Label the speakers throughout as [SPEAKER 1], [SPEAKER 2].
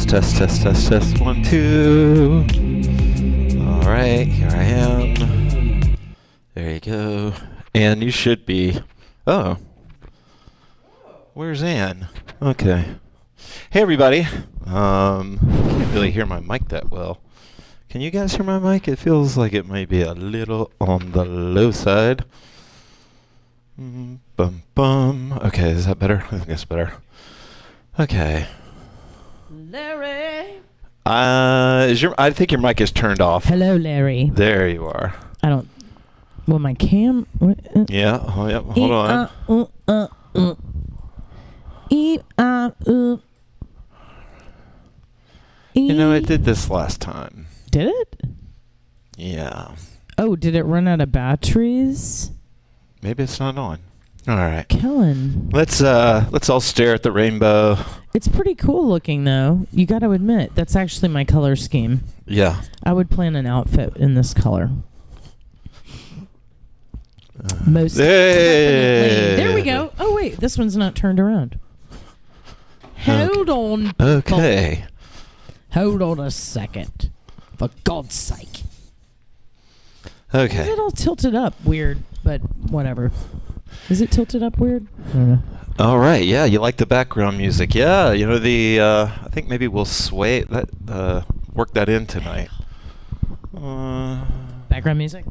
[SPEAKER 1] Test. 1, 2. All right, here I am. There you go. And you should be. Oh. Where's Ann? Okay. Hey, everybody. Can't really hear my mic that well. Can you guys hear my mic? It feels like it might be a little on the low side. Bum bum. Okay, is that better? I think that's better. Okay.
[SPEAKER 2] Larry.
[SPEAKER 1] I think your mic is turned off.
[SPEAKER 2] Hello, Larry.
[SPEAKER 1] There you are.
[SPEAKER 2] I don't. Well, my cam.
[SPEAKER 1] Yeah. Oh, yeah. Hold on. You know, I did this last time.
[SPEAKER 2] Did it?
[SPEAKER 1] Yeah.
[SPEAKER 2] Oh, did it run out of batteries?
[SPEAKER 1] Maybe it's not on. All right.
[SPEAKER 2] Kellen.
[SPEAKER 1] Let's all stare at the rainbow.
[SPEAKER 2] It's pretty cool looking, though. You got to admit, that's actually my color scheme.
[SPEAKER 1] Yeah.
[SPEAKER 2] I would plan an outfit in this color. Most definitely. There we go. Oh, wait. This one's not turned around. Hold on.
[SPEAKER 1] Okay.
[SPEAKER 2] Hold on a second. For God's sake.
[SPEAKER 1] Okay.
[SPEAKER 2] Is it all tilted up weird, but whatever. Is it tilted up weird? I don't know.
[SPEAKER 1] All right. Yeah, you like the background music. Yeah, you know the I think maybe we'll sway that work that in tonight.
[SPEAKER 2] Background music?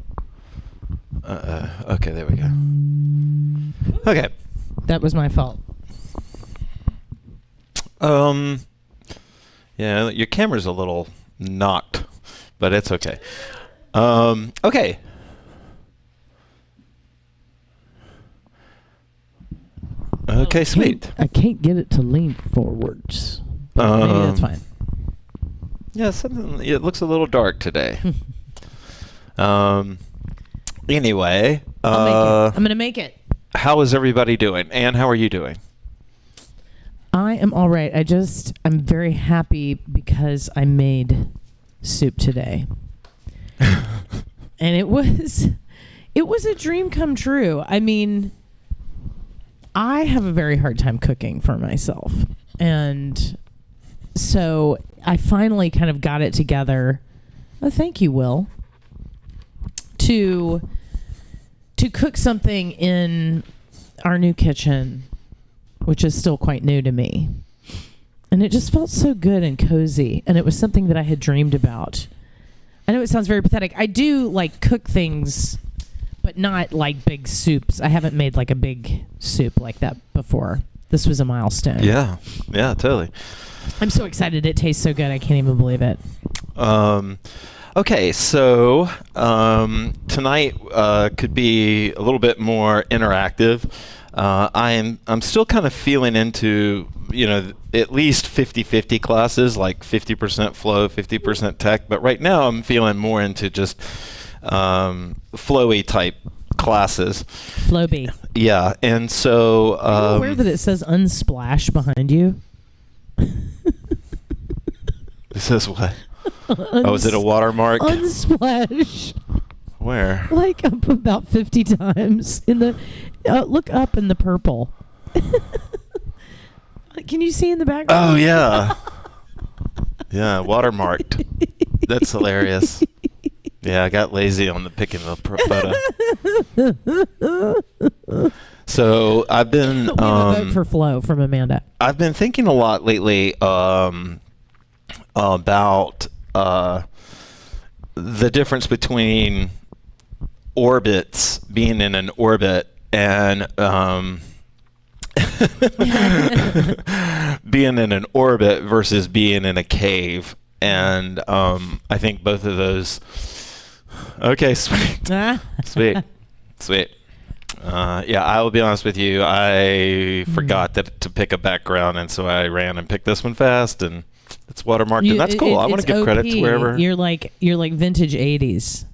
[SPEAKER 1] Okay, there we go. Okay.
[SPEAKER 2] That was my fault.
[SPEAKER 1] Yeah, your camera's a little knocked, but it's okay. Okay. Okay, sweet.
[SPEAKER 2] I can't get it to lean forwards. But maybe that's fine.
[SPEAKER 1] Yeah, it looks a little dark today. Anyway,
[SPEAKER 2] I'm gonna make it.
[SPEAKER 1] How is everybody doing? Ann, how are you doing?
[SPEAKER 2] I am all right. I'm very happy because I made soup today. And it was a dream come true. I mean, I have a very hard time cooking for myself. And so I finally kind of got it together. Oh, thank you, Will. To cook something in our new kitchen, which is still quite new to me. And it just felt so good and cozy. And it was something that I had dreamed about. I know it sounds very pathetic. I do like cook things, but not like big soups. I haven't made like a big soup like that before. This was a milestone.
[SPEAKER 1] Yeah, totally.
[SPEAKER 2] I'm so excited. It tastes so good. I can't even believe it.
[SPEAKER 1] Okay, so tonight could be a little bit more interactive. I'm still kind of feeling into, at least 50-50 classes, like 50% flow, 50% tech. But right now I'm feeling more into just flowy type classes.
[SPEAKER 2] Flowbee.
[SPEAKER 1] Yeah, and so...
[SPEAKER 2] Are you aware that it says unsplash behind you?
[SPEAKER 1] It says what? Oh, is it a watermark?
[SPEAKER 2] Unsplash.
[SPEAKER 1] Where?
[SPEAKER 2] Like up about 50 times in the... look up in the purple. Can you see in the background?
[SPEAKER 1] Oh, yeah. Yeah, watermarked. That's hilarious. Yeah, I got lazy on the picking the photo. So I've been...
[SPEAKER 2] we have a vote for flow from Amanda.
[SPEAKER 1] I've been thinking a lot lately about the difference between orbits, being in an orbit, and being in an orbit versus being in a cave. And I think both of those... Okay, sweet. Sweet. Yeah, I will be honest with you. I forgot to pick a background, and so I ran and picked this one fast, and it's watermarked, and that's cool. I want to give credit to wherever.
[SPEAKER 2] You're like vintage 80s.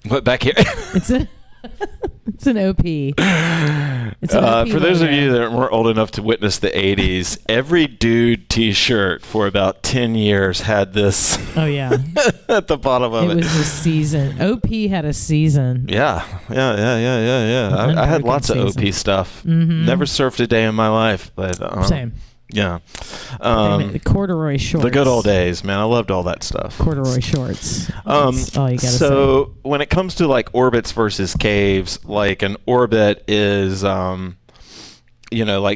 [SPEAKER 1] What, back here?
[SPEAKER 2] It's an OP. It's an OP
[SPEAKER 1] for those of you that weren't old enough to witness the 80s, every dude t-shirt for about 10 years had this.
[SPEAKER 2] Oh, yeah.
[SPEAKER 1] At the bottom of it.
[SPEAKER 2] It was a season. OP had a season.
[SPEAKER 1] Yeah. I had lots of OP stuff.
[SPEAKER 2] Mm-hmm.
[SPEAKER 1] Never surfed a day in my life, but
[SPEAKER 2] same.
[SPEAKER 1] Yeah.
[SPEAKER 2] The corduroy shorts.
[SPEAKER 1] The good old days, man. I loved all that stuff.
[SPEAKER 2] Corduroy shorts. That's all you gotta say.
[SPEAKER 1] So when it comes to like orbits versus caves, like an orbit is, like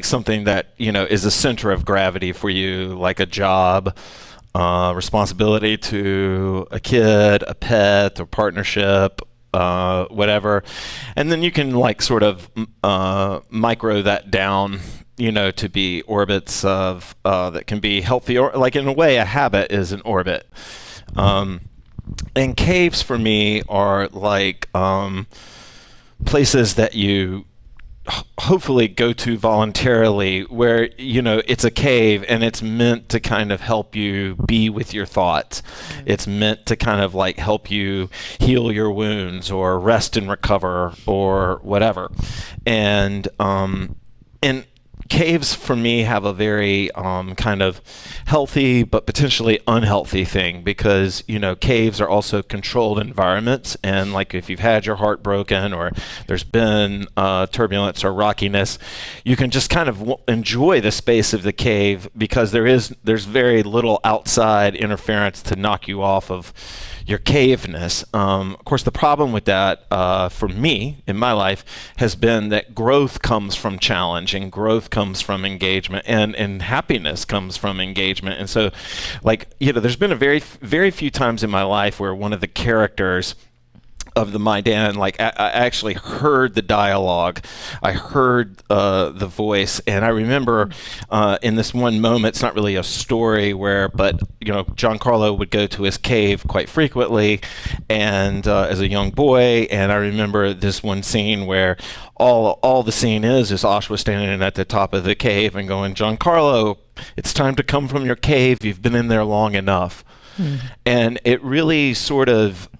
[SPEAKER 1] something that, is a center of gravity for you, like a job, responsibility to a kid, a pet, or partnership, whatever. And then you can like sort of micro that down, to be orbits of that can be healthy, or like in a way a habit is an orbit. And caves for me are like places that you hopefully go to voluntarily, where it's a cave and it's meant to kind of help you be with your thoughts. It's meant to kind of like help you heal your wounds or rest and recover or whatever. And caves for me have a very kind of healthy but potentially unhealthy thing, because caves are also controlled environments, and like if you've had your heart broken or there's been turbulence or rockiness, you can just kind of enjoy the space of the cave, because there's very little outside interference to knock you off of your caveness. Of course, the problem with that for me in my life has been that growth comes from challenge, and growth comes from engagement, and happiness comes from engagement. And so, like, there's been a very, very few times in my life where one of the characters of the My Dan, like I actually heard the dialogue, I heard the voice, and I remember in this one moment, it's not really a story but Giancarlo would go to his cave quite frequently, and as a young boy, and I remember this one scene where all the scene is Oshwa standing at the top of the cave and going, "Giancarlo, it's time to come from your cave. You've been in there long enough." And it really sort of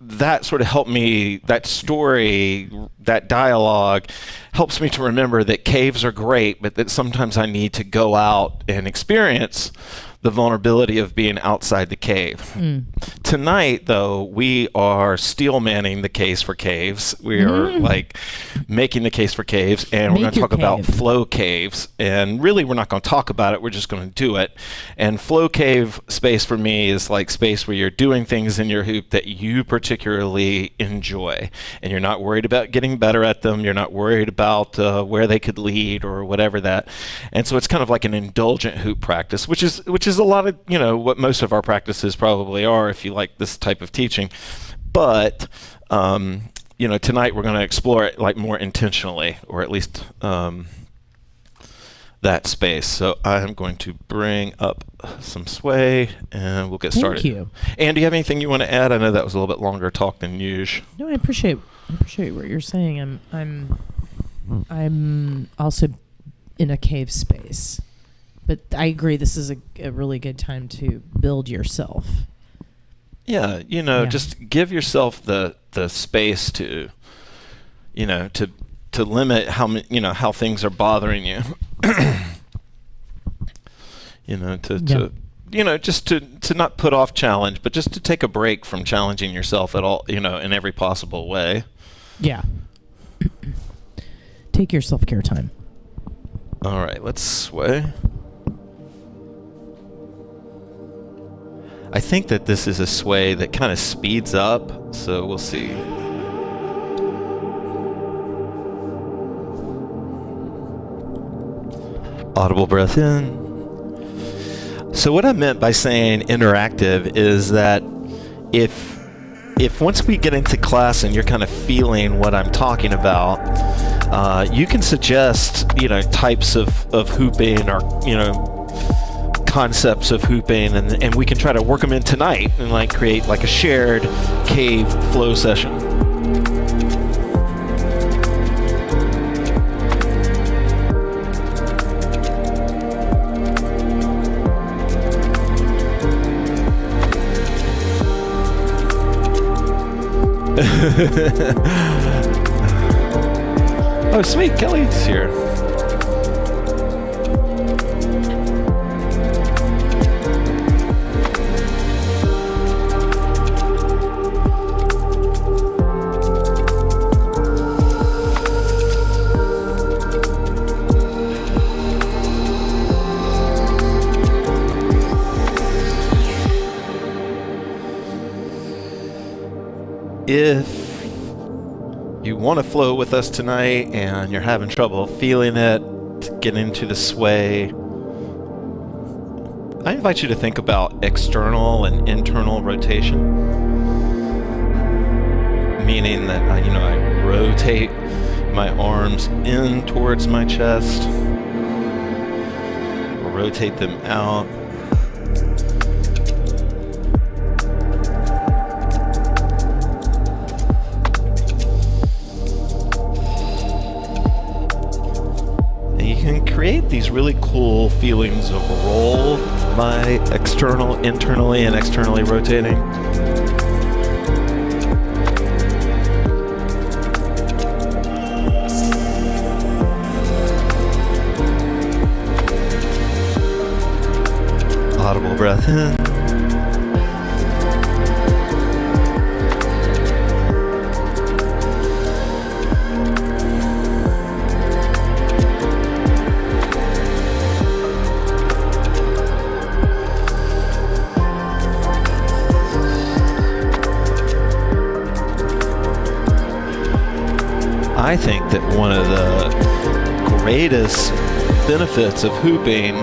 [SPEAKER 1] that sort of helped me, that story, that dialogue helps me to remember that caves are great, but that sometimes I need to go out and experience the vulnerability of being outside the cave. Tonight, though, we are steel manning the case for caves. We are like making the case for caves, and we're going to talk about flow caves. And really, we're not going to talk about it. We're just going to do it. And flow cave space for me is like space where you're doing things in your hoop that you particularly enjoy, and you're not worried about getting better at them. You're not worried about where they could lead or whatever that. And so it's kind of like an indulgent hoop practice, which is a lot of what most of our practices probably are if you like this type of teaching. But tonight we're going to explore it like more intentionally, or at least that space. So I'm going to bring up some sway and we'll get started.
[SPEAKER 2] Thank you.
[SPEAKER 1] And do you have anything you want to add? I know that was a little bit longer talk than usual.
[SPEAKER 2] No, I appreciate what you're saying. I'm also in a cave space. But I agree, this is a really good time to build yourself.
[SPEAKER 1] Yeah, just give yourself the space to, to limit how things are bothering you. Just to not put off challenge, but just to take a break from challenging yourself at all, in every possible way. Yeah.
[SPEAKER 2] Take your self-care time.
[SPEAKER 1] All right, let's sway. I think that this is a sway that kind of speeds up, so we'll see. Audible breath in. So what I meant by saying interactive is that if once we get into class and you're kind of feeling what I'm talking about, you can suggest, types of hooping or, concepts of hooping, and we can try to work them in tonight and like create like a shared cave flow session. Oh, sweet, Kelly's here. if you want to flow with us tonight and you're having trouble feeling it, to get into the sway, I invite you to think about external and internal rotation. Meaning that I rotate my arms in towards my chest, or rotate them out. And you can create these really cool feelings of roll by internally and externally rotating. Audible breath in. I think that one of the greatest benefits of hooping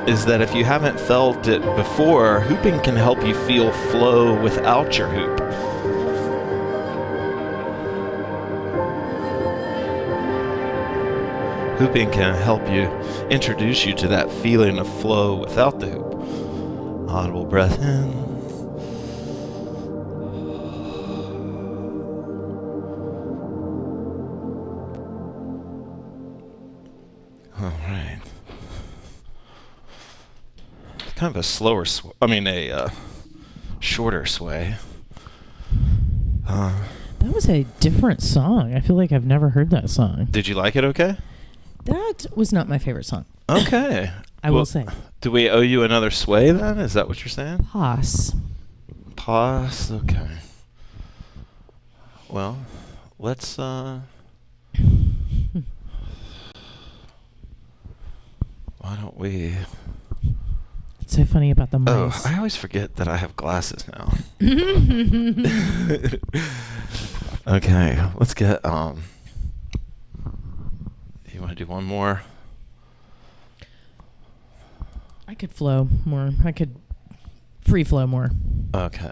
[SPEAKER 1] is that if you haven't felt it before, hooping can help you feel flow without your hoop. Hooping can help you introduce you to that feeling of flow without the hoop. Audible breath in. All right. Kind of a slower shorter sway.
[SPEAKER 2] That was a different song. I feel like I've never heard that song.
[SPEAKER 1] Did you like it okay?
[SPEAKER 2] That was not my favorite song.
[SPEAKER 1] Okay.
[SPEAKER 2] I will say.
[SPEAKER 1] Do we owe you another sway then? Is that what you're saying?
[SPEAKER 2] Pause.
[SPEAKER 1] Pause? Okay. Well, let's why don't we...
[SPEAKER 2] It's so funny about the mice.
[SPEAKER 1] Oh, I always forget that I have glasses now. Okay, let's get you want to do one more?
[SPEAKER 2] I could flow more. I could free flow more.
[SPEAKER 1] Okay.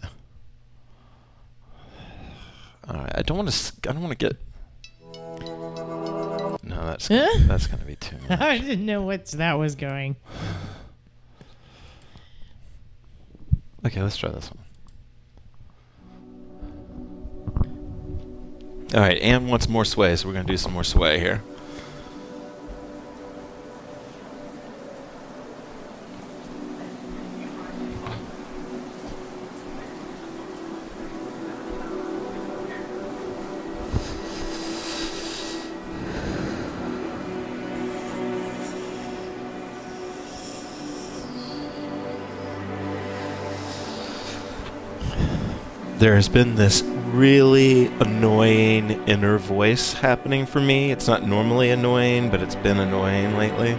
[SPEAKER 1] All right. I don't want to get. No, that's going to be too much.
[SPEAKER 2] I didn't know what that was going.
[SPEAKER 1] Okay, let's try this one. All right, Anne wants more sway, so we're going to do some more sway here. There has been this really annoying inner voice happening for me. It's not normally annoying, but it's been annoying lately.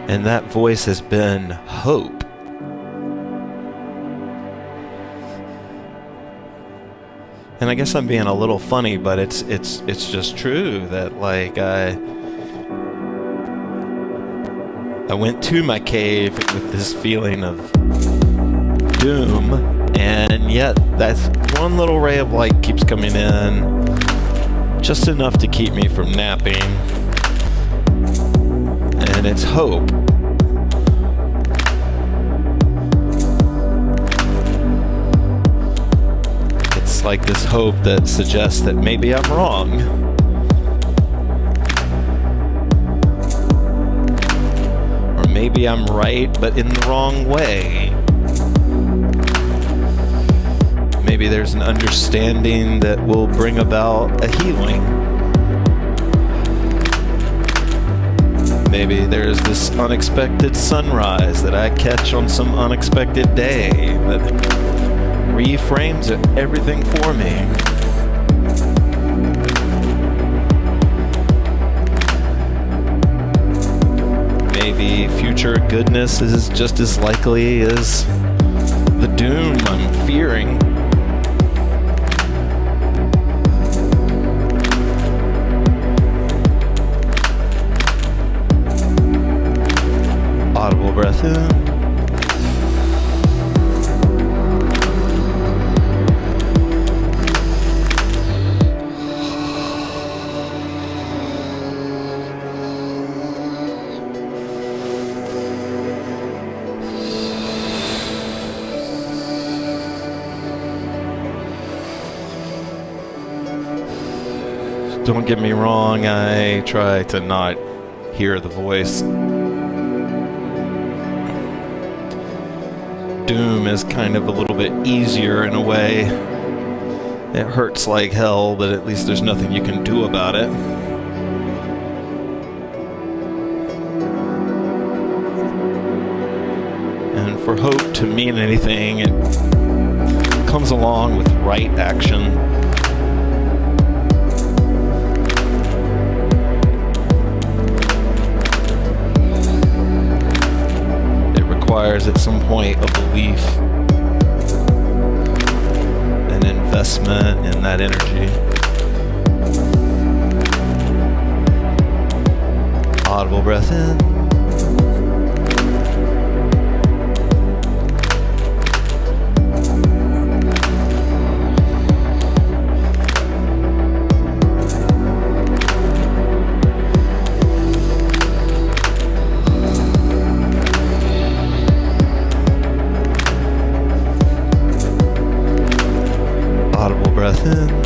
[SPEAKER 1] And that voice has been hope. And I guess I'm being a little funny, but it's just true that like I went to my cave with this feeling of doom, and yet that's one little ray of light keeps coming in, just enough to keep me from napping, and it's hope. It's like this hope that suggests that maybe I'm wrong. Maybe I'm right, but in the wrong way. Maybe there's an understanding that will bring about a healing. Maybe there's this unexpected sunrise that I catch on some unexpected day that reframes everything for me. Maybe future goodness is just as likely as the doom I'm fearing. Audible breath in. Don't get me wrong, I try to not hear the voice. Doom is kind of a little bit easier in a way. It hurts like hell, but at least there's nothing you can do about it. And for hope to mean anything, it comes along with right action. Requires at some point a belief, an investment in that energy. Audible breath in. Audible breath in.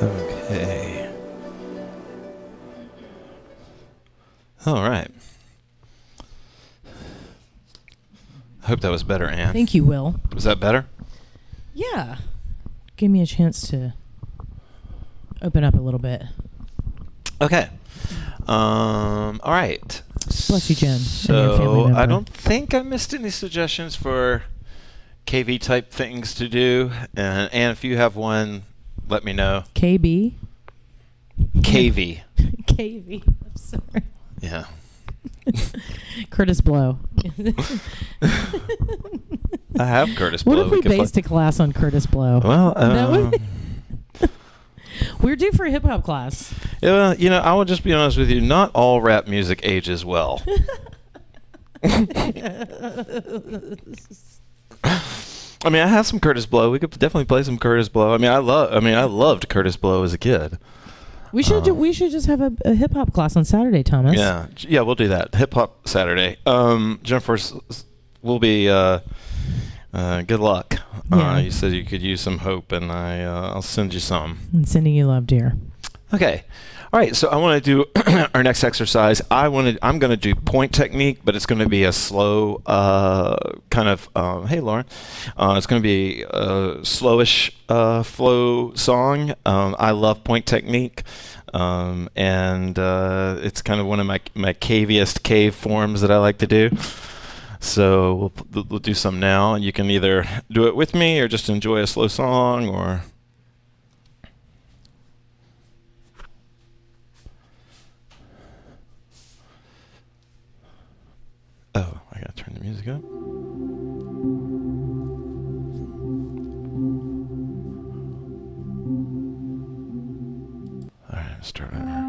[SPEAKER 1] Okay. All right. I hope that was better, Anne.
[SPEAKER 2] Thank you, Will.
[SPEAKER 1] Was that better?
[SPEAKER 2] Yeah. Gave me a chance to open up a little bit.
[SPEAKER 1] Okay. All right.
[SPEAKER 2] Bless you, Jen, and your family
[SPEAKER 1] So
[SPEAKER 2] member.
[SPEAKER 1] I don't think I missed any suggestions for KV type things to do. And if you have one, let me know.
[SPEAKER 2] KB?
[SPEAKER 1] KV.
[SPEAKER 2] KV. I'm sorry.
[SPEAKER 1] Yeah.
[SPEAKER 2] Curtis Blow.
[SPEAKER 1] I have Curtis
[SPEAKER 2] What
[SPEAKER 1] Blow.
[SPEAKER 2] if we
[SPEAKER 1] could play-
[SPEAKER 2] based a class on Curtis Blow?
[SPEAKER 1] Well,
[SPEAKER 2] That would- we're due for a hip hop class.
[SPEAKER 1] yeah, you know, I will just be honest with you. Not all rap music ages well. I mean, I have some Curtis Blow. We could definitely play some Curtis Blow. I loved Curtis Blow as a kid.
[SPEAKER 2] We should just have a hip hop class on Saturday, Thomas.
[SPEAKER 1] Yeah, we'll do that. Hip Hop Saturday. Jennifer will be. Good luck.
[SPEAKER 2] Yeah.
[SPEAKER 1] You said you could use some hope, and I'll send you some.
[SPEAKER 2] I'm sending you love, dear.
[SPEAKER 1] Okay. All right. So I want to do our next exercise. I'm going to do point technique, but it's going to be a slow kind of. Hey, Lauren. It's going to be a slowish flow song. I love point technique. And it's kind of one of my caviest cave forms that I like to do. So we'll do some now, and you can either do it with me or just enjoy a slow song, or oh, I gotta turn the music up. All right, let's start over.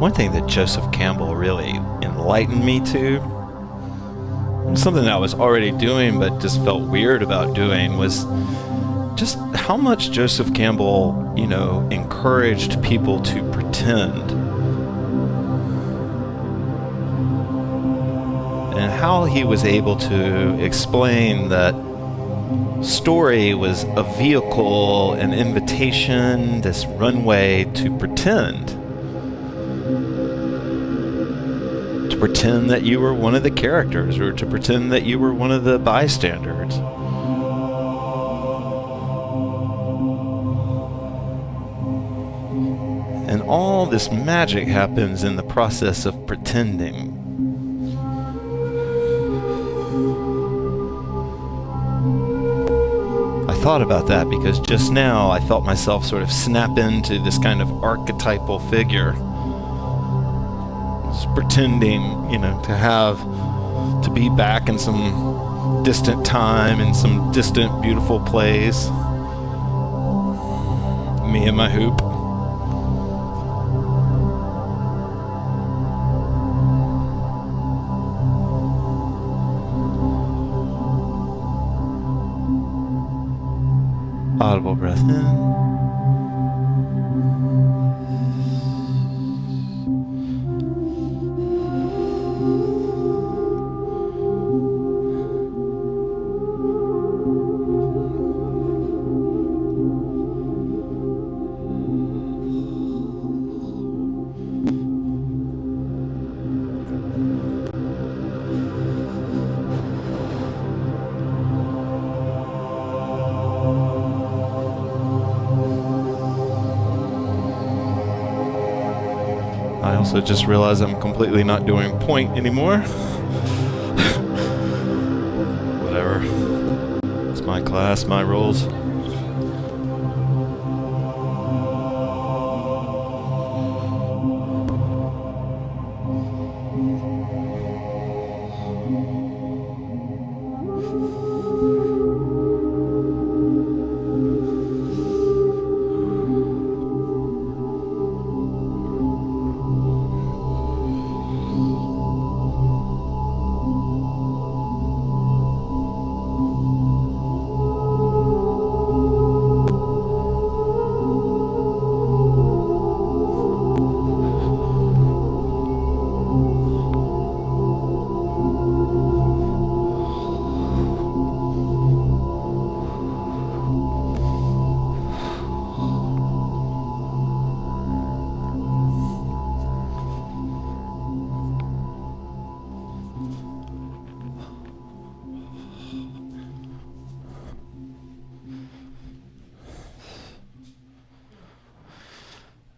[SPEAKER 1] one thing that Joseph Campbell really enlightened me to, something that I was already doing but just felt weird about doing, was just how much Joseph Campbell, encouraged people to pretend. And how he was able to explain that story was a vehicle, an invitation, this runway to pretend. To pretend that you were one of the characters, or to pretend that you were one of the bystanders. And all this magic happens in the process of pretending. I thought about that because just now I felt myself sort of snap into this kind of archetypal figure. Just pretending, to be back in some distant time, in some distant, beautiful place. Me and my hoop. Audible breath in. I also just realized I'm completely not doing point anymore. Whatever. It's my class, my rules.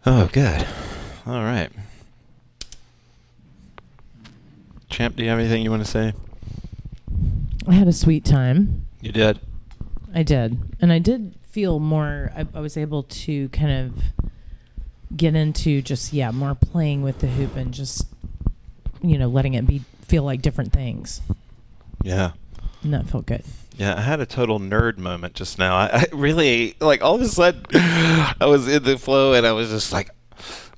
[SPEAKER 1] Oh, good. All right. Champ, do you have anything you want to say?
[SPEAKER 2] I had a sweet time.
[SPEAKER 1] You did?
[SPEAKER 2] I did. And I did feel more, I was able to kind of get into just, more playing with the hoop and just, letting it feel like different things.
[SPEAKER 1] Yeah.
[SPEAKER 2] And that felt good.
[SPEAKER 1] Yeah, I had a total nerd moment just now. I really, all of a sudden, I was in the flow and I was just like,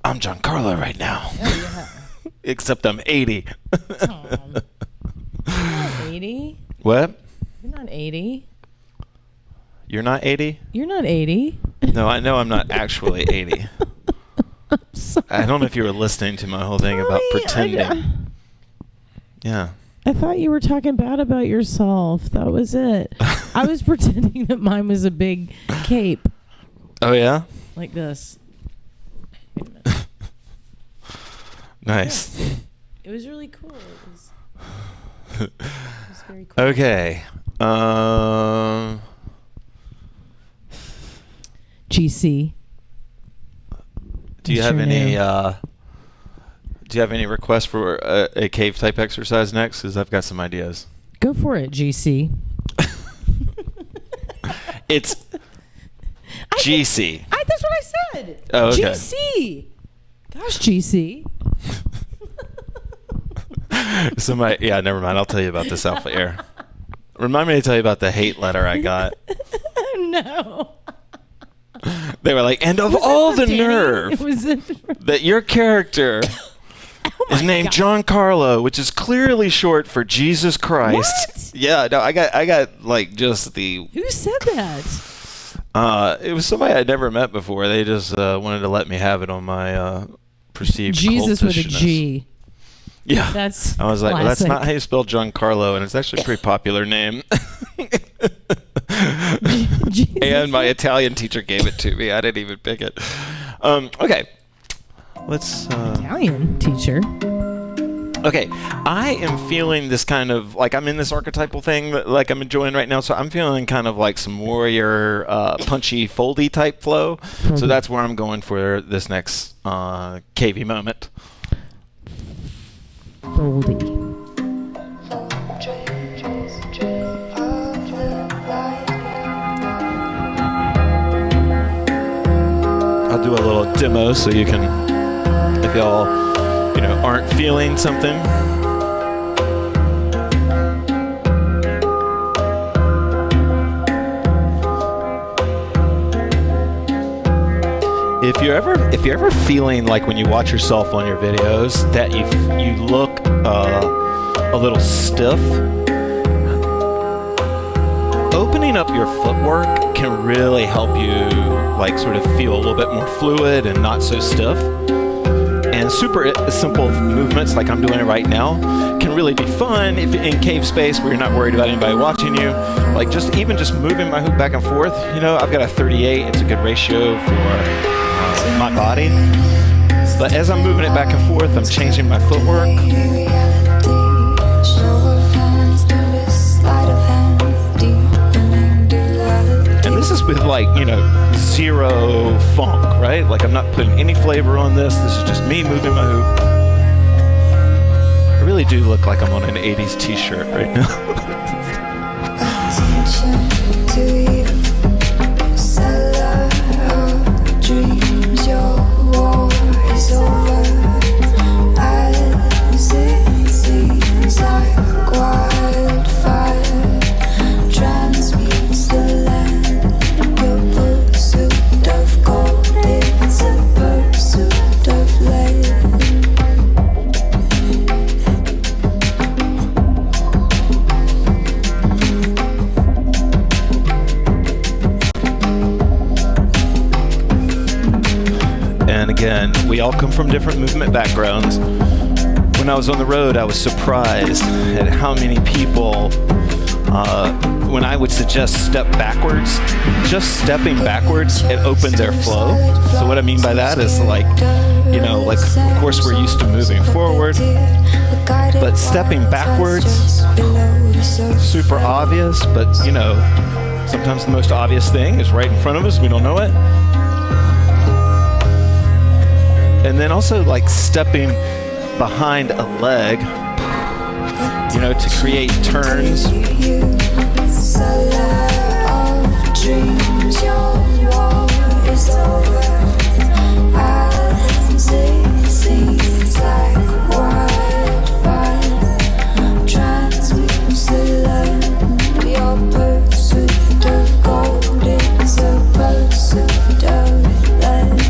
[SPEAKER 1] I'm Giancarlo right now.
[SPEAKER 2] Oh, yeah.
[SPEAKER 1] Except I'm 80.
[SPEAKER 2] Tom. You're not 80.
[SPEAKER 1] What?
[SPEAKER 2] You're not 80.
[SPEAKER 1] You're not 80?
[SPEAKER 2] You're not 80.
[SPEAKER 1] No, I know I'm not actually 80.
[SPEAKER 2] I'm sorry.
[SPEAKER 1] I don't know if you were listening to my whole thing about pretending. Yeah.
[SPEAKER 2] I thought you were talking bad about yourself. That was it. I was pretending that mine was a big cape.
[SPEAKER 1] Oh, yeah?
[SPEAKER 2] Like this. Wait a minute.
[SPEAKER 1] Nice.
[SPEAKER 2] Yeah. It was really cool. It was very cool.
[SPEAKER 1] Okay.
[SPEAKER 2] GC.
[SPEAKER 1] Do you have any requests for a cave type exercise next? Because I've got some ideas.
[SPEAKER 2] Go for it, GC.
[SPEAKER 1] It's GC.
[SPEAKER 2] That's what I said.
[SPEAKER 1] Oh, okay.
[SPEAKER 2] GC. Gosh, GC.
[SPEAKER 1] Never mind. I'll tell you about this off air. Remind me to tell you about the hate letter I got.
[SPEAKER 2] No.
[SPEAKER 1] They were like, and of
[SPEAKER 2] Was it
[SPEAKER 1] all
[SPEAKER 2] for
[SPEAKER 1] the
[SPEAKER 2] Danny?
[SPEAKER 1] nerve
[SPEAKER 2] Was it?
[SPEAKER 1] that your character is named John Carlo, which is clearly short for Jesus Christ.
[SPEAKER 2] What?
[SPEAKER 1] Yeah, no, I got like just the.
[SPEAKER 2] Who said that?
[SPEAKER 1] It was somebody I'd never met before. They just wanted to let me have it on my perceived
[SPEAKER 2] Jesus with a
[SPEAKER 1] cultishness.
[SPEAKER 2] G.
[SPEAKER 1] Yeah.
[SPEAKER 2] That's
[SPEAKER 1] I was like, well, that's
[SPEAKER 2] classic.
[SPEAKER 1] not how you spell John Carlo, and it's actually a pretty popular name. And my Italian teacher gave it to me. I didn't even pick it. Okay. Let's.
[SPEAKER 2] Italian teacher.
[SPEAKER 1] Okay, I am feeling this kind of like I'm in this archetypal thing that like I'm enjoying right now. So I'm feeling kind of like some warrior, punchy, foldy type flow. So that's where I'm going for this next KV moment.
[SPEAKER 2] Foldy.
[SPEAKER 1] I'll do a little demo so you can, if y'all, aren't feeling something. If you're ever feeling like when you watch yourself on your videos that you look a little stiff, opening up your footwork can really help you like sort of feel a little bit more fluid and not so stiff. And super simple movements like I'm doing it right now can really be fun if in cave space where you're not worried about anybody watching you. Like just moving my hoop back and forth. I've got a 38. It's a good ratio for my body. But as I'm moving it back and forth, I'm changing my footwork. This is with zero funk, right? Like I'm not putting any flavor on this. This is just me moving my hoop. I really do look like I'm on an 80s t-shirt right now.
[SPEAKER 3] Attention to you, seller of dreams, your war is over. As it seems like wildfire transmutes the land. Your pursuit of gold is a pursuit of land.
[SPEAKER 1] And again, we all come from different movement backgrounds. When I was on the road, I was surprised at how many people, when I would suggest step backwards, just stepping backwards, it opened their flow. So what I mean by that is of course we're used to moving forward, but stepping backwards, super obvious, but sometimes the most obvious thing is right in front of us, we don't know it. And then also stepping behind a leg, to create turns.
[SPEAKER 3] Seller of dreams, your war is over. As it seems like wildfire transmutes the land. Your pursuit of gold is a pursuit of land.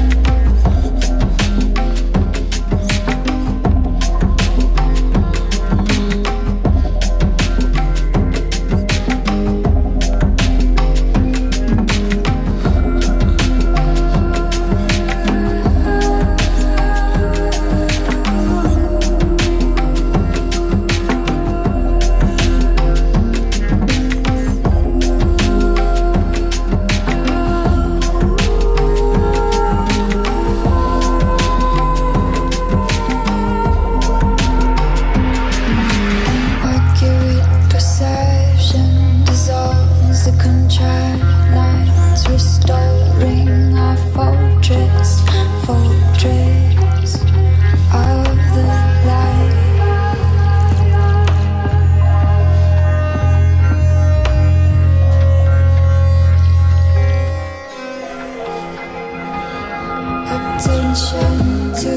[SPEAKER 3] Attention to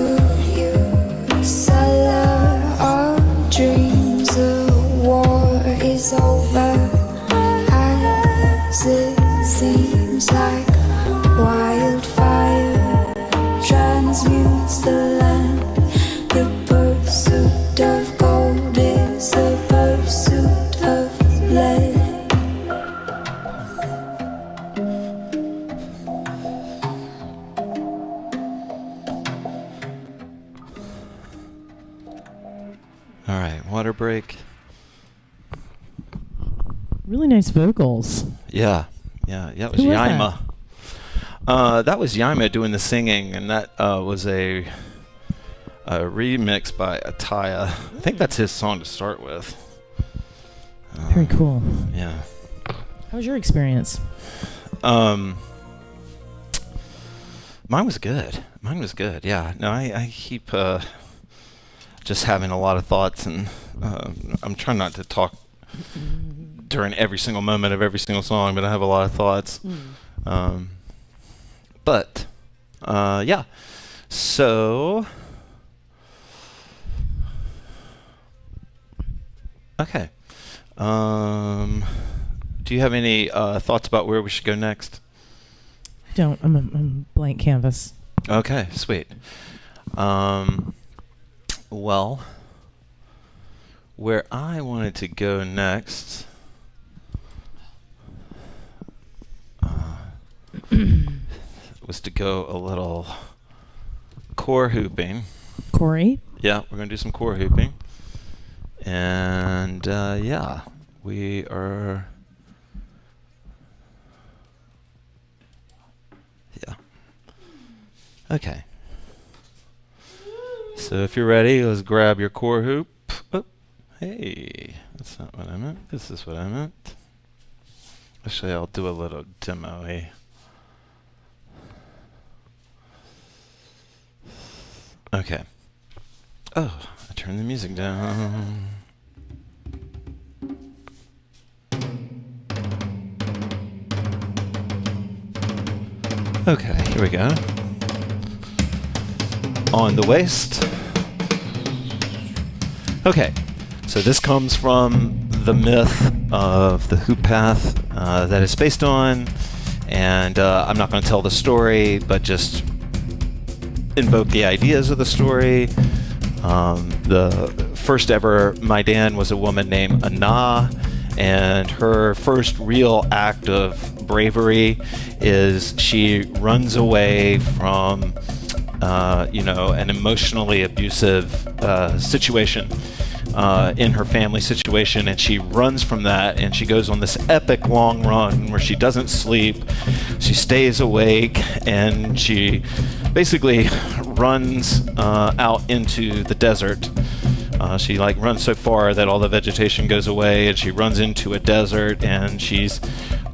[SPEAKER 3] you, seller of dreams. The war is over. As it seems like why
[SPEAKER 1] All right, water break.
[SPEAKER 2] Really nice vocals.
[SPEAKER 1] Yeah. It was
[SPEAKER 2] Who was
[SPEAKER 1] Yaima. That was Yaima doing the singing, and that was a remix by Ataya. I think that's his song to start with.
[SPEAKER 2] Very cool.
[SPEAKER 1] Yeah.
[SPEAKER 2] How was your experience?
[SPEAKER 1] Mine was good. Yeah. No, I keep just having a lot of thoughts, and I'm trying not to talk during every single moment of every single song, but I have a lot of thoughts. But yeah. So okay. Do you have any thoughts about where we should go next?
[SPEAKER 2] I don't. I'm a blank canvas.
[SPEAKER 1] Okay, sweet. Well, where I wanted to go next was to go a little core hooping.
[SPEAKER 2] Corey?
[SPEAKER 1] Yeah, we're going to do some core hooping. And yeah, we are... Yeah. Okay. So if you're ready, let's grab your core hoop. Oh, hey, that's not what I meant. This is what I meant. Actually, I'll do a little demo. Okay. Oh, I turned the music down. Okay, here we go. On the waist. Okay, so this comes from the myth of the HoopPath that it's based on, and I'm not going to tell the story, but just invoke the ideas of the story. The first ever Maidan was a woman named Anna, and her first real act of bravery is she runs away from an emotionally abusive situation in her family situation, and she runs from that, and she goes on this epic long run where she doesn't sleep, she stays awake, and she basically runs out into the desert. She runs so far that all the vegetation goes away, and she runs into a desert, and she's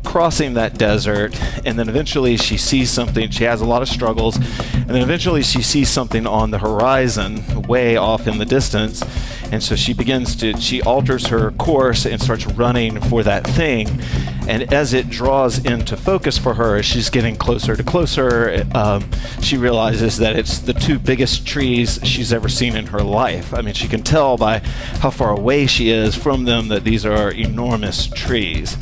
[SPEAKER 1] crossing that desert, and then eventually she sees something. She has a lot of struggles, and then eventually she sees something on the horizon way off in the distance, and so she alters her course and starts running for that thing. And as it draws into focus for her, as she's getting closer to closer, she realizes that it's the two biggest trees she's ever seen in her life. I mean, she can tell by how far away she is from them that these are enormous trees.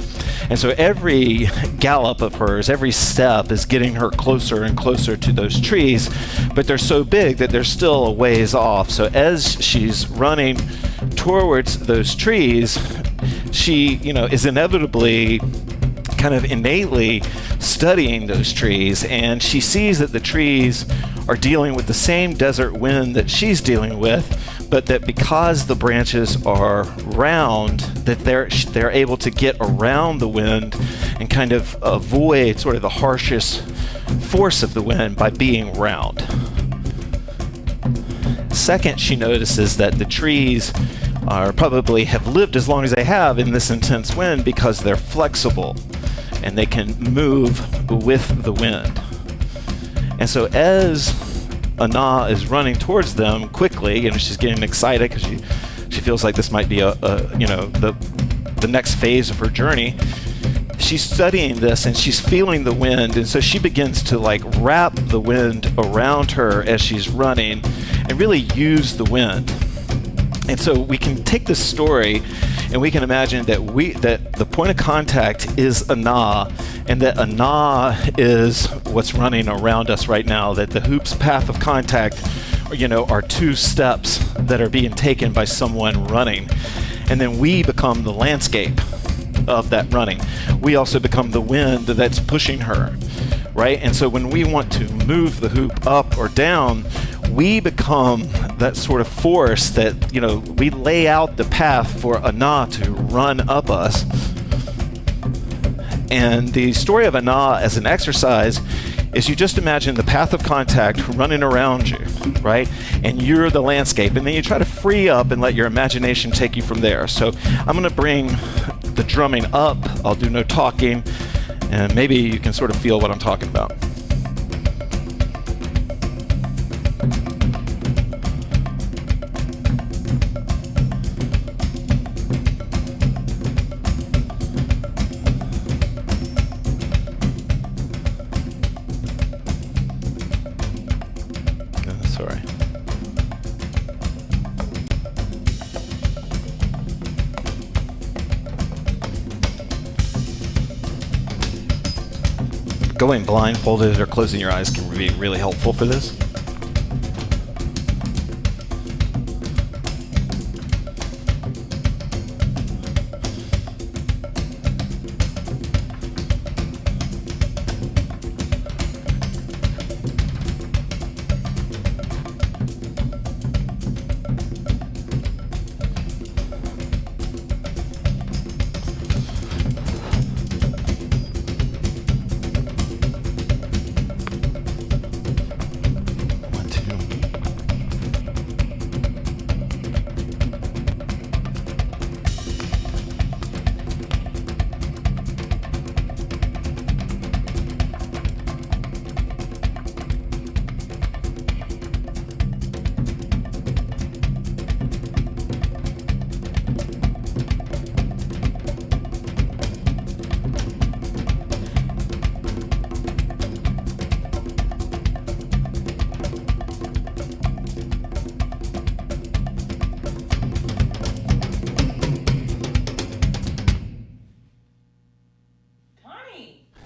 [SPEAKER 1] And so every gallop of hers, every step is getting her closer and closer to those trees, but they're so big that they're still a ways off. So as she's running towards those trees, she, is inevitably kind of innately studying those trees, and she sees that the trees are dealing with the same desert wind that she's dealing with, but that because the branches are round, that they're able to get around the wind and kind of avoid sort of the harshest force of the wind by being round. Second, she notices that the trees probably have lived as long as they have in this intense wind because they're flexible and they can move with the wind. And so as Anna is running towards them quickly, she's getting excited because she feels like this might be the next phase of her journey. She's studying this and she's feeling the wind, and so she begins to wrap the wind around her as she's running and really use the wind. And so we can take this story and we can imagine that the point of contact is Anna, and that Anna is what's running around us right now, that the hoop's path of contact are two steps that are being taken by someone running. And then we become the landscape of that running. We also become the wind that's pushing her, right? And so when we want to move the hoop up or down, we become that sort of force that, we lay out the path for Ana to run up us. And the story of Ana as an exercise is you just imagine the path of contact running around you, right? And you're the landscape. And then you try to free up and let your imagination take you from there. So I'm going to bring the drumming up. I'll do no talking. And maybe you can sort of feel what I'm talking about. Sorry. Going blindfolded or closing your eyes can be really helpful for this.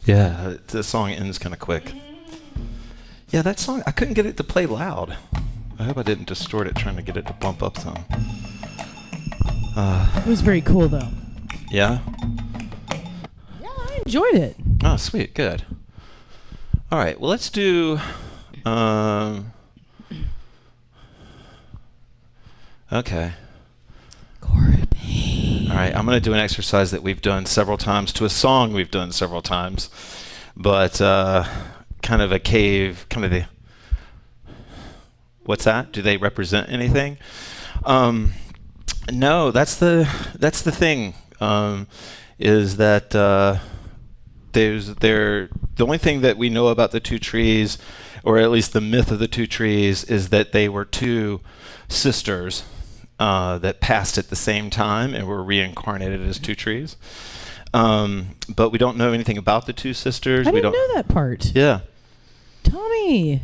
[SPEAKER 1] Yeah, the song ends kind of quick. Yeah, that song, I couldn't get it to play loud. I hope I didn't distort it trying to get it to bump up some.
[SPEAKER 2] It was very cool, though.
[SPEAKER 1] Yeah?
[SPEAKER 2] Yeah, I enjoyed it.
[SPEAKER 1] Oh, sweet, good. All right, well, let's do... okay. All right, I'm going to do an exercise that we've done several times to a song we've done several times, but kind of a cave, kind of the... What's that? Do they represent anything? No, that's the thing. Is that the only thing that we know about the two trees, or at least the myth of the two trees, is that they were two sisters that passed at the same time and were reincarnated as two trees. But we don't know anything about the two sisters.
[SPEAKER 2] I didn't know that part.
[SPEAKER 1] Yeah.
[SPEAKER 2] Tommy.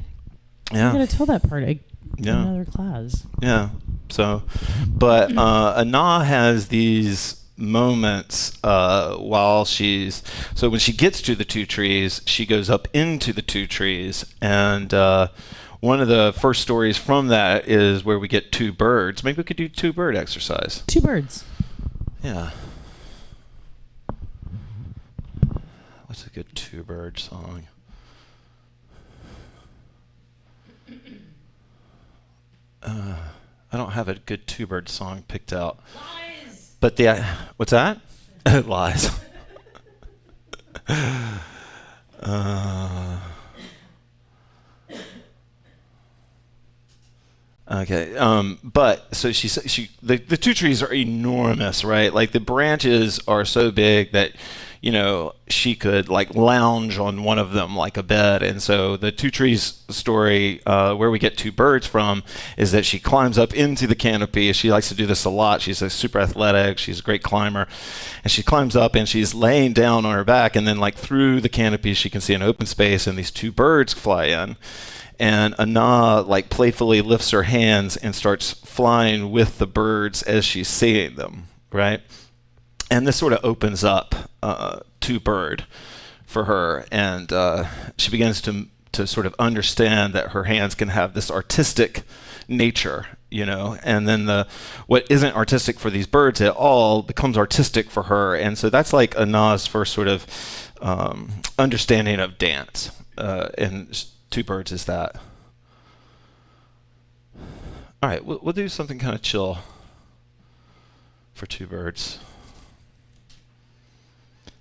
[SPEAKER 1] Yeah.
[SPEAKER 2] I'm going to tell that part in
[SPEAKER 1] Yeah.
[SPEAKER 2] another class.
[SPEAKER 1] Yeah. So, but Ana has these moments while so when she gets to the two trees, she goes up into the two trees, and one of the first stories from that is where we get two birds. Maybe we could do two bird exercise.
[SPEAKER 2] Two birds.
[SPEAKER 1] Yeah. What's a good two bird song? I don't have a good two bird song picked out.
[SPEAKER 2] Lies.
[SPEAKER 1] But what's that? Lies. Okay. But so the two trees are enormous, right? Like the branches are so big that, she could like lounge on one of them like a bed. And so the two trees story, where we get two birds from, is that she climbs up into the canopy. She likes to do this a lot. She's super athletic. She's a great climber. And she climbs up and she's laying down on her back. And then like through the canopy, she can see an open space and these two birds fly in. And Ana like playfully lifts her hands and starts flying with the birds as she's seeing them, right? And this sort of opens up to bird for her, and she begins to sort of understand that her hands can have this artistic nature, and then what isn't artistic for these birds at all becomes artistic for her. And so that's like Ana's first sort of understanding of dance, and two birds is that. All right, we'll do something kind of chill for two birds.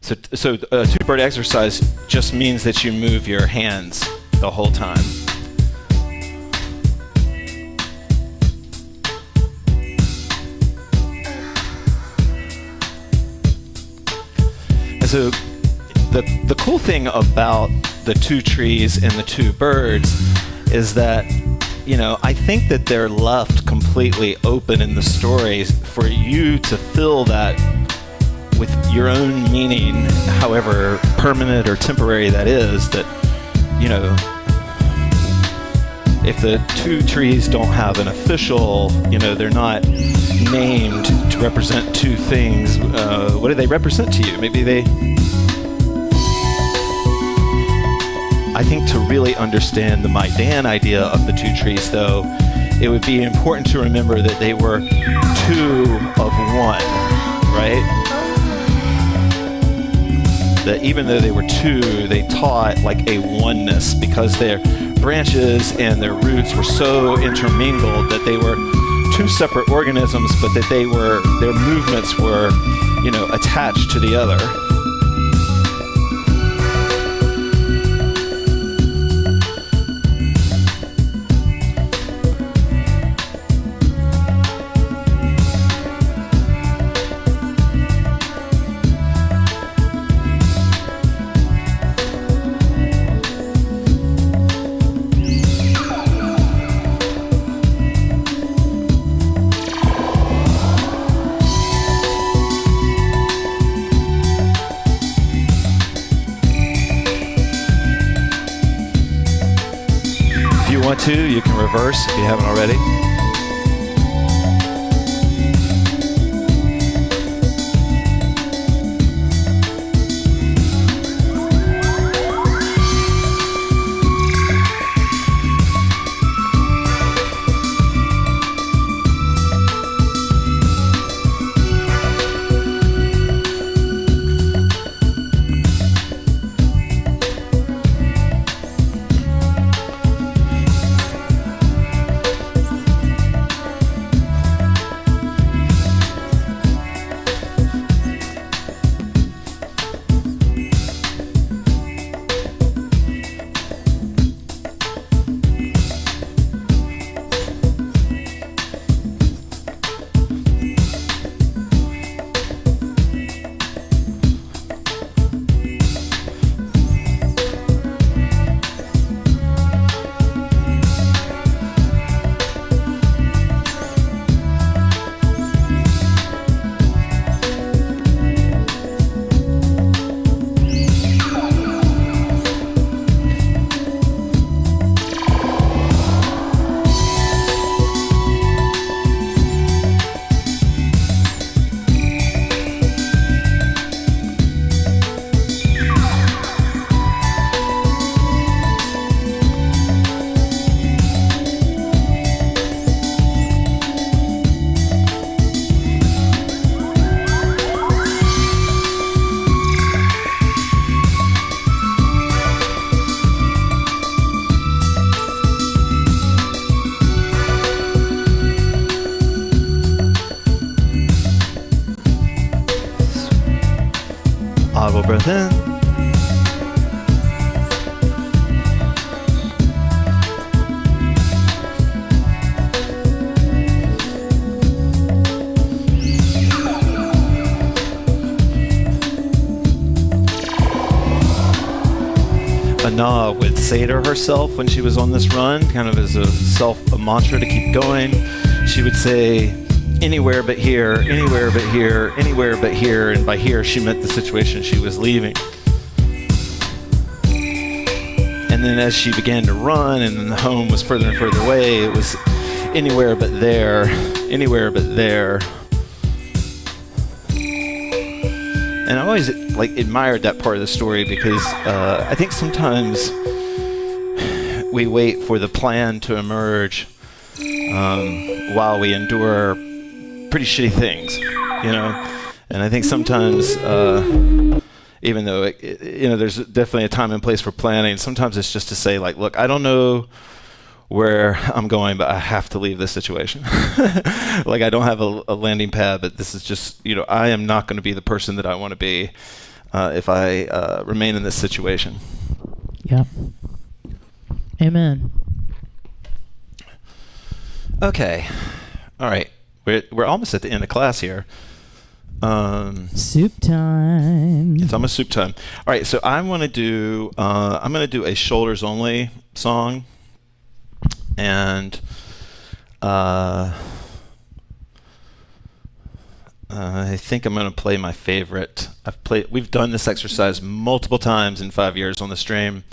[SPEAKER 1] So a two-bird exercise just means that you move your hands the whole time. And so the cool thing about the two trees and the two birds is that, you know, I think that they're left completely open in the story for you to fill that with your own meaning, however permanent or temporary that is. That, you know, if the two trees don't have an official, you know, they're not named to represent two things, what do they represent to you? Maybe they... I think to really understand the Maidan idea of the two trees, though, it would be important to remember that they were two of one, right? That even though they were two, they taught like a oneness because their branches and their roots were so intermingled that they were two separate organisms, but that their movements were, you know, attached to the other. You can reverse if you haven't already. Audible breath in. Anna would say to herself when she was on this run, kind of as a mantra to keep going, she would say, anywhere but here, anywhere but here, anywhere but here, and by here she meant the situation she was leaving. And then as she began to run and the home was further and further away, it was anywhere but there, anywhere but there. And I always admired that part of the story because I think sometimes we wait for the plan to emerge while we endure pretty shitty things, you know. And I think sometimes, even though there's definitely a time and place for planning, sometimes it's just to say, like, look, I don't know where I'm going, but I have to leave this situation. Like, I don't have a landing pad, but this is just, I am not going to be the person that I want to be if I remain in this situation.
[SPEAKER 2] Yep. Amen.
[SPEAKER 1] Okay. All right. We're almost at the end of class here.
[SPEAKER 2] Soup time.
[SPEAKER 1] It's almost soup time. All right. So I'm going to do a shoulders only song, and I think I'm going to play my favorite. We've done this exercise multiple times in 5 years on the stream,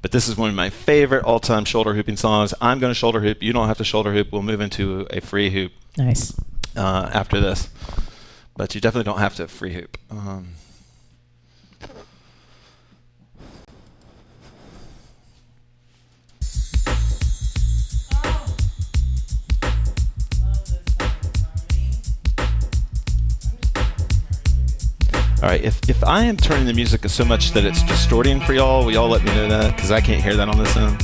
[SPEAKER 1] but this is one of my favorite all-time shoulder hooping songs. I'm going to shoulder hoop. You don't have to shoulder hoop. We'll move into a free hoop.
[SPEAKER 2] Nice.
[SPEAKER 1] After this, but you definitely don't have to free hoop. All right, if I am turning the music so much that it's distorting for y'all, will y'all let me know that? Because I can't hear that on this end.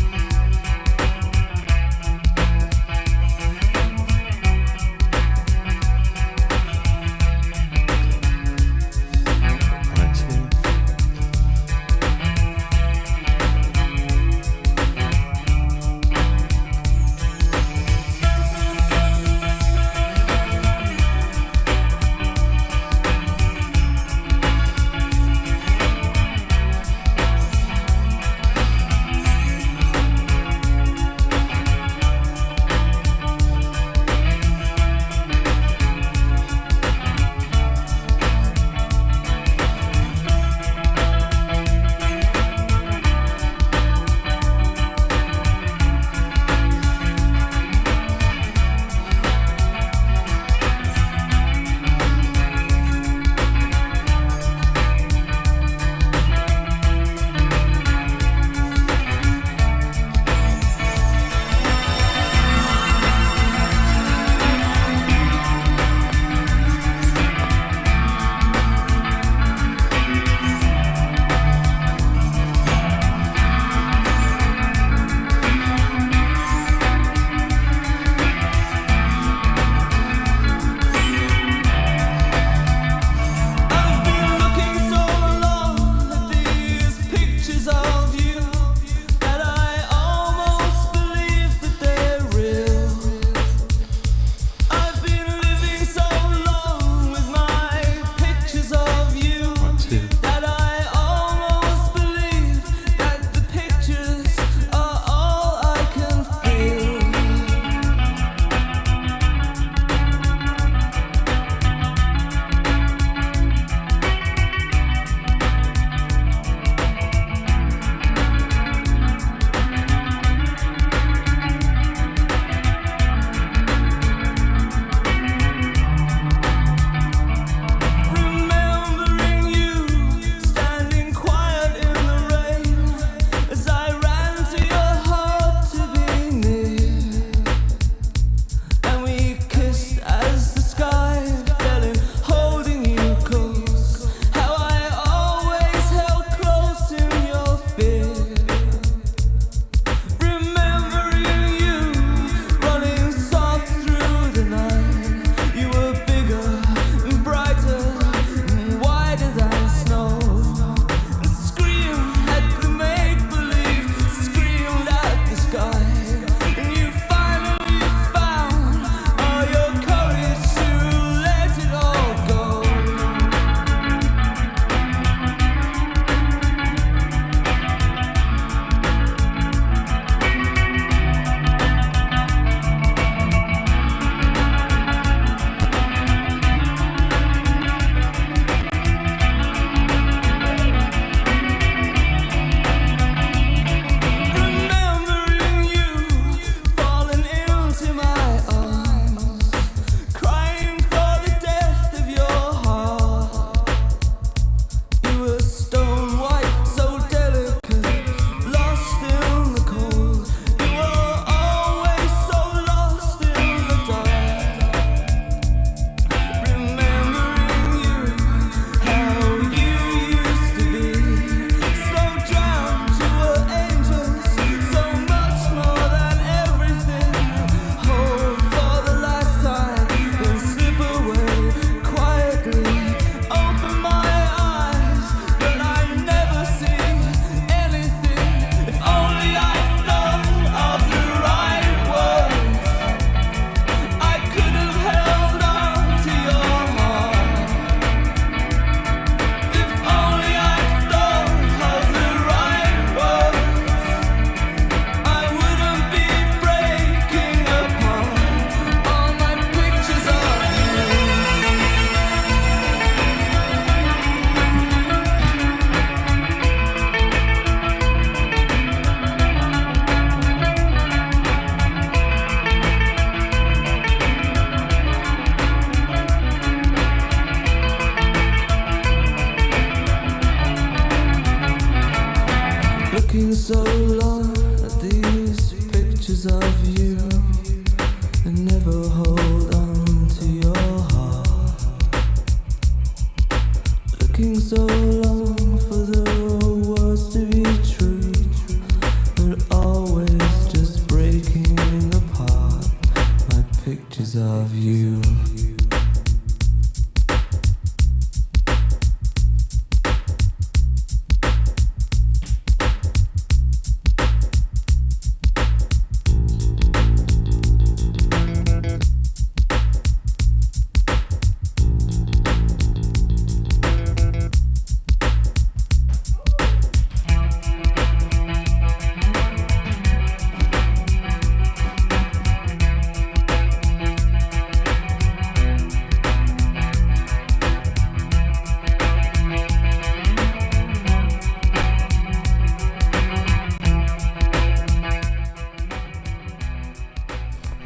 [SPEAKER 4] pieces of you.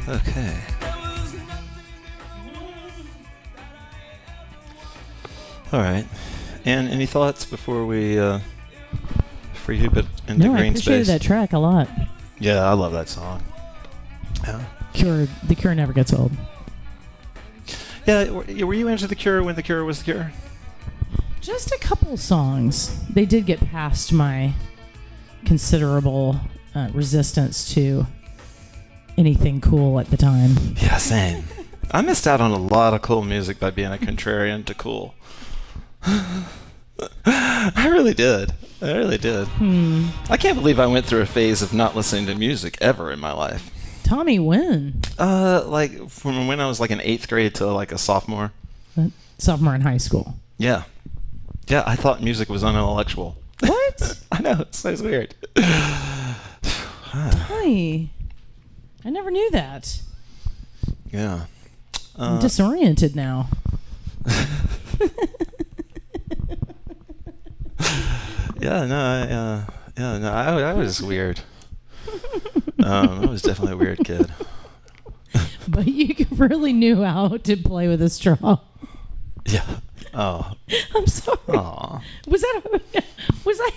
[SPEAKER 1] Okay. All right. And any thoughts before we free hoop it into
[SPEAKER 2] No, I
[SPEAKER 1] green
[SPEAKER 2] appreciated
[SPEAKER 1] space?
[SPEAKER 2] that track a lot.
[SPEAKER 1] Yeah, I love that song. Yeah.
[SPEAKER 2] The Cure never gets old.
[SPEAKER 1] Yeah, were you into The Cure when The Cure was The Cure?
[SPEAKER 2] Just a couple songs. They did get past my considerable resistance to anything cool at the time.
[SPEAKER 1] Yeah, same. I missed out on a lot of cool music by being a contrarian to cool. I really did. I really did. I can't believe I went through a phase of not listening to music ever in my life.
[SPEAKER 2] Tommy, when?
[SPEAKER 1] Like from when I was like in 8th grade to like a sophomore.
[SPEAKER 2] Sophomore in high school.
[SPEAKER 1] Yeah. Yeah, I thought music was unintellectual.
[SPEAKER 2] What?
[SPEAKER 1] I know, it's so weird.
[SPEAKER 2] Tommy, I never knew that.
[SPEAKER 1] Yeah.
[SPEAKER 2] I'm disoriented now.
[SPEAKER 1] I was weird. I was definitely a weird kid.
[SPEAKER 2] But you really knew how to play with a straw.
[SPEAKER 1] Yeah. Oh.
[SPEAKER 2] I'm sorry.
[SPEAKER 1] Aw.
[SPEAKER 2] Was I?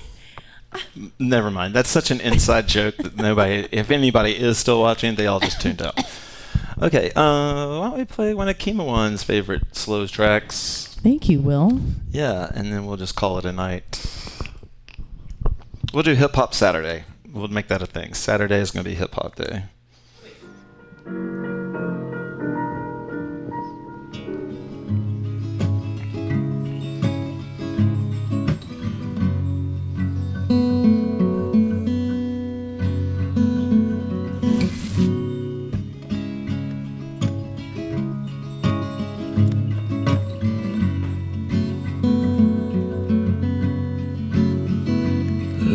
[SPEAKER 1] Never mind. That's such an inside joke that nobody, if anybody is still watching, they all just tuned out. Okay. Why don't we play one of Kima One's favorite slow tracks?
[SPEAKER 2] Thank you, Will.
[SPEAKER 1] Yeah, and then we'll just call it a night. We'll do Hip Hop Saturday. We'll make that a thing. Saturday is going to be Hip Hop Day.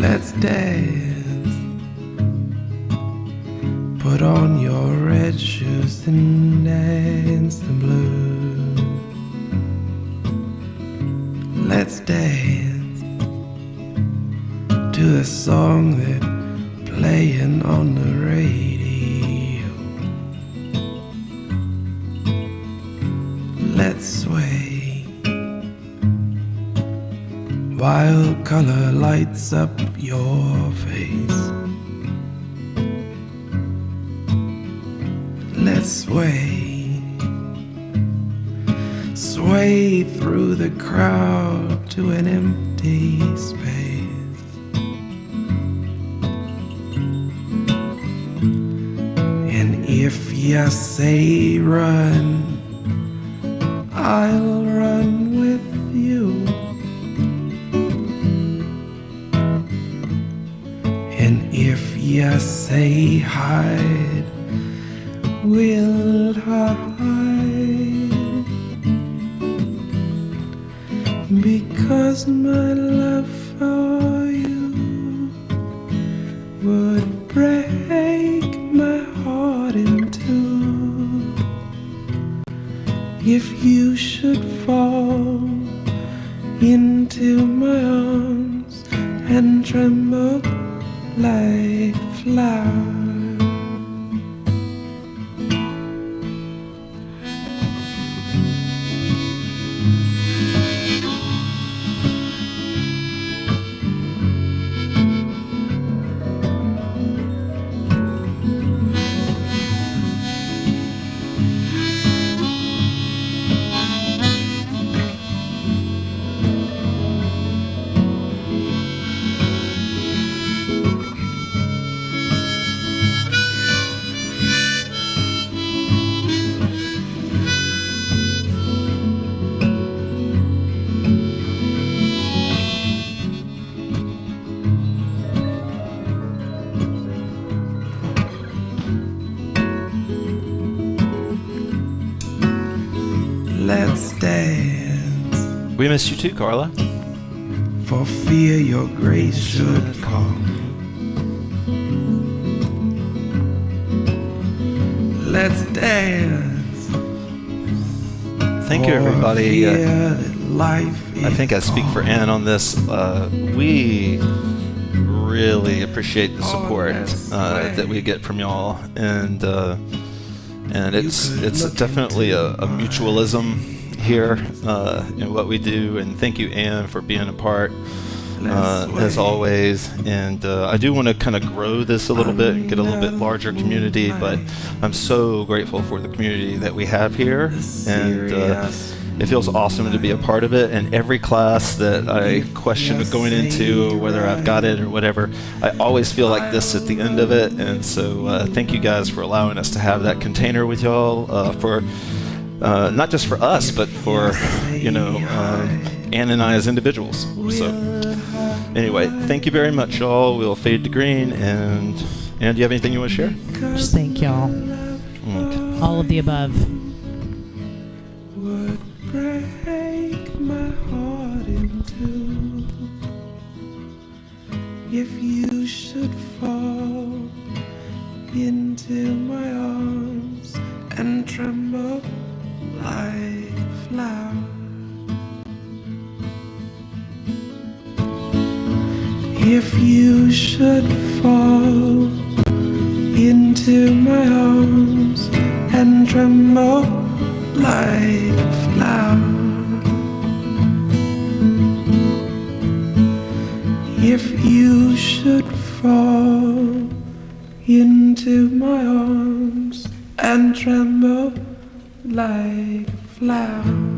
[SPEAKER 4] Let's dance. Put on your red shoes and dance the blues. Let's dance to the song that's playing on the radio. Let's sway while color lights up your face. Let's sway, sway through the crowd to an empty space. And if you say run, I'll run with you. And if you say hide, we'll hide. Because my love for you would break my heart in two. If you should fall into my arms and tremble like flowers. let's dance.
[SPEAKER 1] We missed you too, Carla.
[SPEAKER 4] For fear your grace should fall. Let's dance.
[SPEAKER 1] Thank you,
[SPEAKER 4] For
[SPEAKER 1] everybody.
[SPEAKER 4] fear that life
[SPEAKER 1] I think I
[SPEAKER 4] is
[SPEAKER 1] speak for Ann on this. We really appreciate the support that we get from y'all, and it's definitely a mutualism here in what we do. And thank you, Ann, for being a part as always. And I do want to kind of grow this a little bit and get a little bit larger community, but I'm so grateful for the community that we have here, and it feels awesome to be a part of it. And every class that I question going into, whether I've got it or whatever, I always feel like this at the end of it. And so thank you guys for allowing us to have that container with y'all, for not just for us, but for Ann and I as individuals. So anyway, thank you very much, y'all. We'll fade to green. And do you have anything you want to share?
[SPEAKER 2] Just thank y'all.
[SPEAKER 1] Okay.
[SPEAKER 2] All of the above.
[SPEAKER 4] would break my heart in two if you should fall into my arms and tremble like a flower. If you should fall into my arms and tremble like a flower. If you should fall into my arms and tremble like a flower.